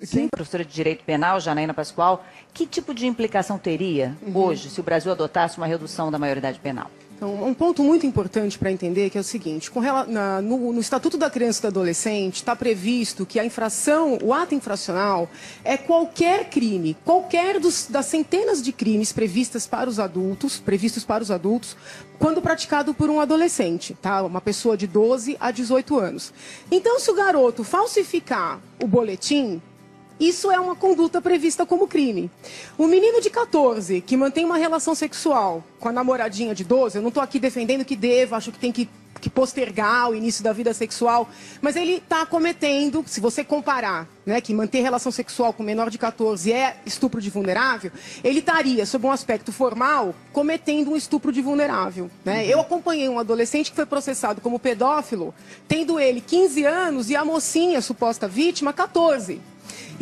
Sim, professora de Direito Penal, Janaína Pascoal, que tipo de implicação teria hoje se o Brasil adotasse uma redução da maioridade penal? Então, um ponto muito importante para entender que é o seguinte, no Estatuto da Criança e do Adolescente está previsto que a infração, o ato infracional, é qualquer crime, das centenas de crimes previstos para os adultos, quando praticado por um adolescente, tá? Uma pessoa de 12 a 18 anos. Então, se o garoto falsificar o boletim, isso é uma conduta prevista como crime. O menino de 14 que mantém uma relação sexual com a namoradinha de 12, eu não estou aqui defendendo que deva, acho que tem que postergar o início da vida sexual, mas ele está cometendo, se você comparar, né, que manter relação sexual com menor de 14 é estupro de vulnerável, ele estaria, sob um aspecto formal, cometendo um estupro de vulnerável. Né? Eu acompanhei um adolescente que foi processado como pedófilo, tendo ele 15 anos e a mocinha, suposta vítima, 14.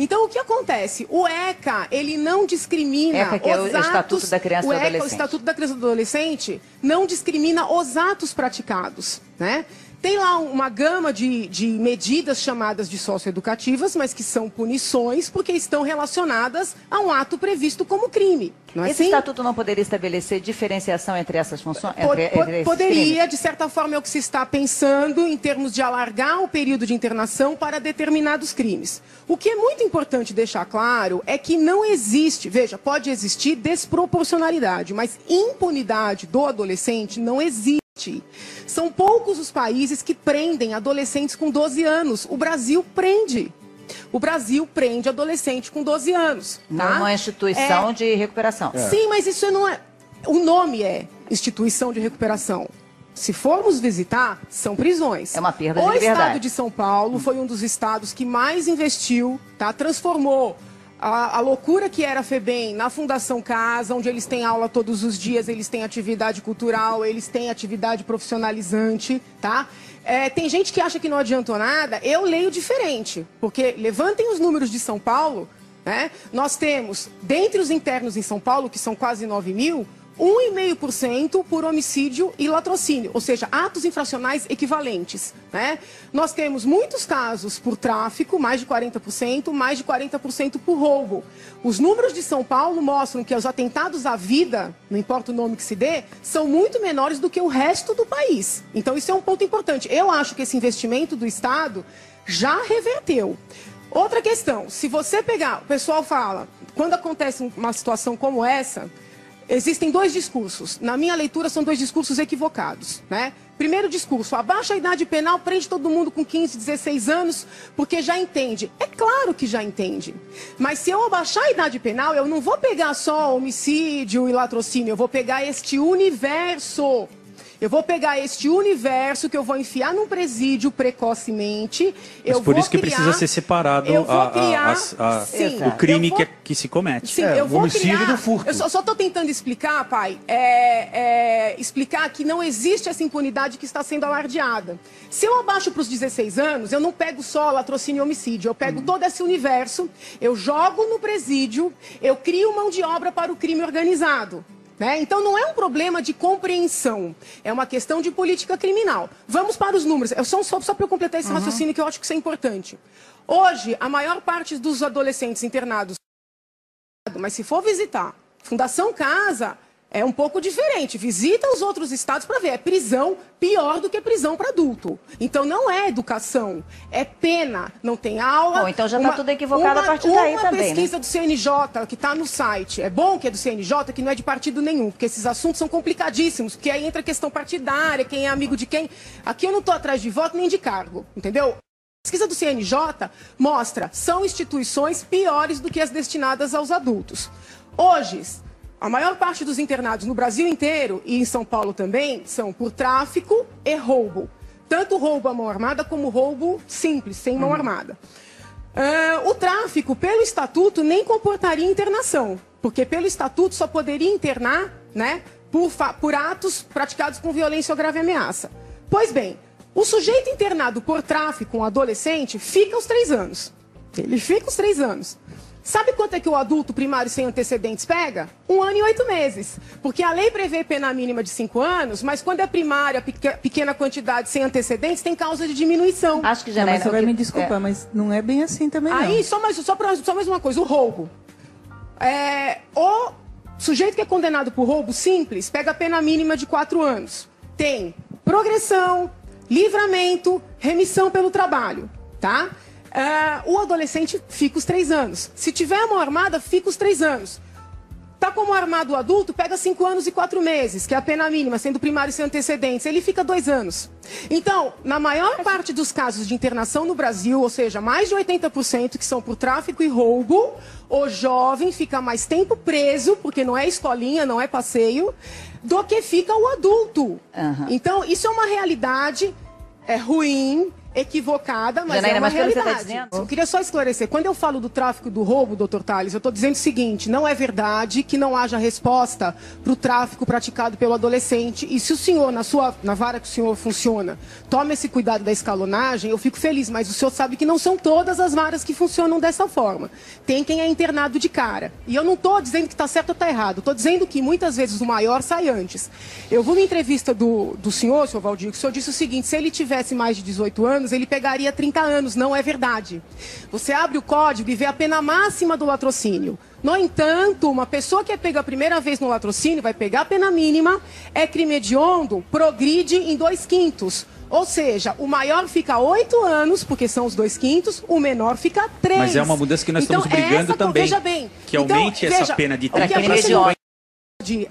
Então, o que acontece? O ECA, ele não discrimina ECA, que é o Estatuto da Criança e do Adolescente. O Estatuto da Criança e do Adolescente não discrimina os atos praticados, né? Tem lá uma gama de medidas chamadas de socioeducativas, mas que são punições porque estão relacionadas a um ato previsto como crime. Não é Esse assim? estatuto não poderia estabelecer diferenciação entre essas funções? Poderia, de certa forma, é o que se está pensando em termos de alargar o período de internação para determinados crimes. O que é muito importante deixar claro é que não existe, veja, pode existir desproporcionalidade, mas impunidade do adolescente não existe. São poucos os países que prendem adolescentes com 12 anos. O Brasil prende. O Brasil prende adolescente com 12 anos. Tá? Não é uma instituição de recuperação. Sim, mas isso não é... O nome é instituição de recuperação. Se formos visitar, são prisões. É uma perda de liberdade. O estado de São Paulo foi um dos estados que mais investiu, tá? Transformou a loucura que era a FEBEM na Fundação Casa, onde eles têm aula todos os dias, eles têm atividade cultural, eles têm atividade profissionalizante, tá? Tem gente que acha que não adiantou nada, eu leio diferente, porque levantem os números de São Paulo, né? Nós temos, dentre os internos em São Paulo, que são quase 9 mil, 1,5% por homicídio e latrocínio, ou seja, atos infracionais equivalentes. Né? Nós temos muitos casos por tráfico, mais de 40%, mais de 40% por roubo. Os números de São Paulo mostram que os atentados à vida, não importa o nome que se dê, são muito menores do que o resto do país. Então isso é um ponto importante. Eu acho que esse investimento do Estado já reverteu. Outra questão, se você pegar, o pessoal fala, quando acontece uma situação como essa, existem dois discursos. Na minha leitura, são dois discursos equivocados. Né? Primeiro discurso, abaixa a idade penal, prende todo mundo com 15, 16 anos, porque já entende. É claro que já entende. Mas se eu abaixar a idade penal, eu não vou pegar só homicídio e latrocínio, eu vou pegar este universo. Eu vou pegar este universo que eu vou enfiar num presídio precocemente. Mas por isso que precisa ser separado o crime que se comete. Sim, eu vou homicídio do furto. Eu só estou tentando explicar, pai, explicar que não existe essa impunidade que está sendo alardeada. Se eu abaixo para os 16 anos, eu não pego só latrocínio e homicídio, eu pego todo esse universo, eu jogo no presídio, eu crio mão de obra para o crime organizado. Né? Então não é um problema de compreensão, é uma questão de política criminal. Vamos para os números, só para eu completar esse raciocínio que eu acho que isso é importante. Hoje, a maior parte dos adolescentes internados, mas se for visitar Fundação Casa, é um pouco diferente. Visita os outros estados para ver. É prisão pior do que prisão para adulto. Então não é educação, é pena. Não tem aula. Bom, então já está tudo equivocado a partir daí também. Uma pesquisa do CNJ que está no site. É bom que é do CNJ, que não é de partido nenhum, porque esses assuntos são complicadíssimos, porque aí entra a questão partidária, quem é amigo de quem. Aqui eu não estou atrás de voto nem de cargo, entendeu? A pesquisa do CNJ mostra são instituições piores do que as destinadas aos adultos. Hoje, a maior parte dos internados no Brasil inteiro e em São Paulo também são por tráfico e roubo. Tanto roubo à mão armada como roubo simples, sem mão armada. O tráfico, pelo estatuto, nem comportaria internação, porque pelo estatuto só poderia internar, né, por atos praticados com violência ou grave ameaça. Pois bem, o sujeito internado por tráfico, um adolescente, fica aos 3 anos. Ele fica os 3 anos. Sabe quanto é que o adulto primário sem antecedentes pega? 1 ano e 8 meses. Porque a lei prevê pena mínima de 5 anos, mas quando é primária, pequena quantidade sem antecedentes, tem causa de diminuição. Acho que já mas você vai me desculpar, mas não é bem assim também, não. Aí, só mais uma coisa, o roubo. O sujeito que é condenado por roubo simples pega a pena mínima de 4 anos. Tem progressão, livramento, remissão pelo trabalho, tá? O adolescente fica os 3 anos. Se tiver mão armada, fica os 3 anos. Tá como armado o adulto, pega 5 anos e 4 meses, que é a pena mínima, sendo primário sem antecedentes. Ele fica 2 anos. Então, na maior parte dos casos de internação no Brasil, ou seja, mais de 80% que são por tráfico e roubo, o jovem fica mais tempo preso, porque não é escolinha, não é passeio, do que fica o adulto. Então, isso é uma realidade ruim, equivocada, mas Janaína, é uma realidade. Você tá dizendo? Eu queria só esclarecer. Quando eu falo do tráfico e do roubo, doutor Tales, eu estou dizendo o seguinte, não é verdade que não haja resposta para o tráfico praticado pelo adolescente. E se o senhor, na vara que o senhor funciona, toma esse cuidado da escalonagem, eu fico feliz, mas o senhor sabe que não são todas as varas que funcionam dessa forma. Tem quem é internado de cara. E eu não estou dizendo que está certo ou está errado. Estou dizendo que muitas vezes o maior sai antes. Eu vi uma entrevista do senhor Valdir, que o senhor disse o seguinte, se ele tivesse mais de 18 anos, ele pegaria 30 anos. Não é verdade. Você abre o código e vê a pena máxima do latrocínio. No entanto, uma pessoa que é pega a primeira vez no latrocínio vai pegar a pena mínima, é crime hediondo, progride em 2/5. Ou seja, o maior fica 8 anos, porque são os 2/5, o menor fica 3. Mas é uma mudança que nós estamos brigando também. Veja bem. Que aumente essa pena de 30 para 50.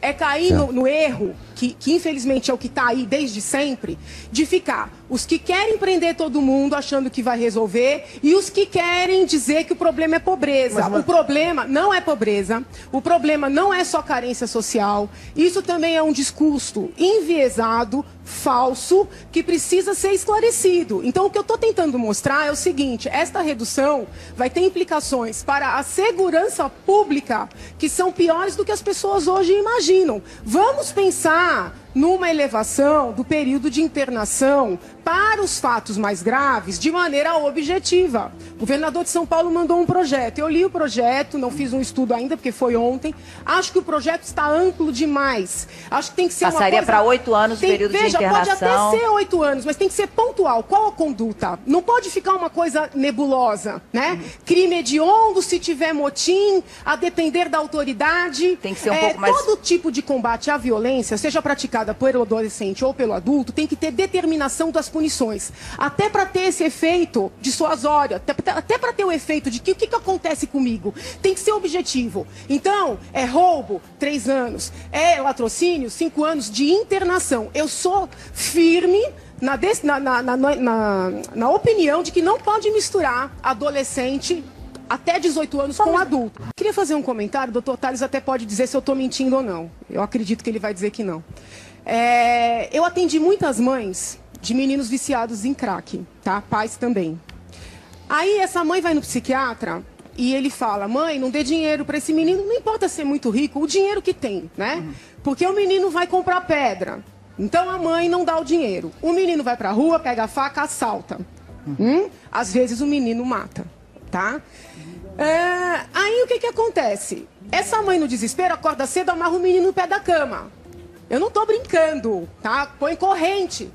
É cair no erro, que infelizmente é o que está aí desde sempre, de ficar os que querem prender todo mundo achando que vai resolver e os que querem dizer que o problema é pobreza. O problema não é pobreza, o problema não é só carência social, isso também é um discurso enviesado, falso, que precisa ser esclarecido. Então o que eu estou tentando mostrar é o seguinte, esta redução vai ter implicações para a segurança pública que são piores do que as pessoas hoje imaginam. Vamos pensar numa elevação do período de internação para os fatos mais graves de maneira objetiva. O governador de São Paulo mandou um projeto. Eu li o projeto, não fiz um estudo ainda, porque foi ontem. Acho que o projeto está amplo demais. Acho que tem que ser Passaria para 8 anos o período de internação. Pode até ser 8 anos, mas tem que ser pontual. Qual a conduta? Não pode ficar uma coisa nebulosa, né? Crime hediondo, se tiver motim, a depender da autoridade. Tem que ser um pouco mais... Todo tipo de combate à violência, seja praticada pelo adolescente ou pelo adulto, tem que ter determinação das punições. Até para ter esse efeito dissuasório, até para ter o efeito de que o que acontece comigo, tem que ser objetivo. Então, é roubo, 3 anos, é latrocínio, 5 anos de internação. Eu sou firme na opinião de que não pode misturar adolescente até 18 anos com adulto. Queria fazer um comentário, o doutor Tales até pode dizer se eu estou mentindo ou não. Eu acredito que ele vai dizer que não. Eu atendi muitas mães de meninos viciados em crack, tá? Pais também. Aí essa mãe vai no psiquiatra e ele fala, mãe, não dê dinheiro para esse menino, não importa ser muito rico, o dinheiro que tem, né? Porque o menino vai comprar pedra. Então a mãe não dá o dinheiro. O menino vai pra rua, pega a faca, assalta. Às vezes o menino mata, tá? Aí o que acontece? Essa mãe no desespero acorda cedo, amarra o menino no pé da cama. Eu não tô brincando, tá? Põe corrente.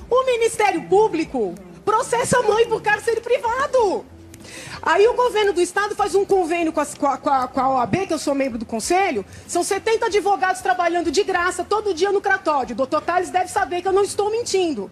O Ministério Público processa a mãe por cárcere privado. Aí o governo do estado faz um convênio com a OAB, que eu sou membro do conselho. São 70 advogados trabalhando de graça todo dia no Cratódio. O doutor Tales deve saber que eu não estou mentindo.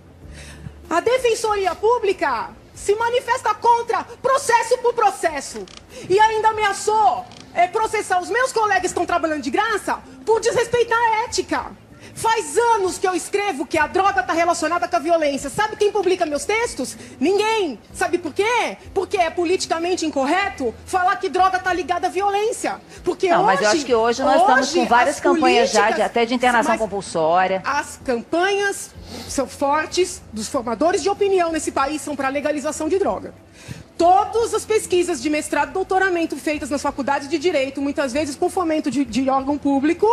A Defensoria Pública se manifesta contra processo por processo. E ainda ameaçou processar os meus colegas que estão trabalhando de graça por desrespeitar a ética. Faz anos que eu escrevo que a droga está relacionada com a violência. Sabe quem publica meus textos? Ninguém. Sabe por quê? Porque é politicamente incorreto falar que droga está ligada à violência. Porque não, mas eu acho que hoje nós estamos com várias campanhas já, até de internação compulsória. As campanhas são fortes dos formadores de opinião nesse país, são para a legalização de droga. Todas as pesquisas de mestrado e doutoramento feitas nas faculdades de Direito, muitas vezes com fomento de órgão público,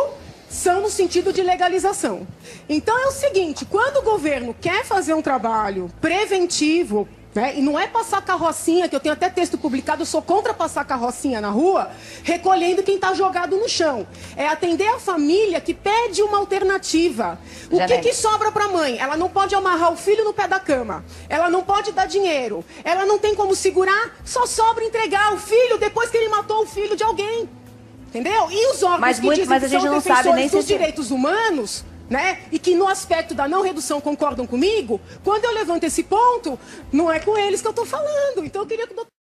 são no sentido de legalização. Então é o seguinte, quando o governo quer fazer um trabalho preventivo Né? E não é passar carrocinha, que eu tenho até texto publicado, eu sou contra passar carrocinha na rua, recolhendo quem está jogado no chão. É atender a família que pede uma alternativa. O que sobra para a mãe? Ela não pode amarrar o filho no pé da cama, ela não pode dar dinheiro, ela não tem como segurar, só sobra entregar o filho depois que ele matou o filho de alguém. Entendeu? E os órgãos que dizem que são defensores dos direitos humanos, né? E que no aspecto da não redução concordam comigo, quando eu levanto esse ponto, não é com eles que eu estou falando. Então eu queria que o doutor...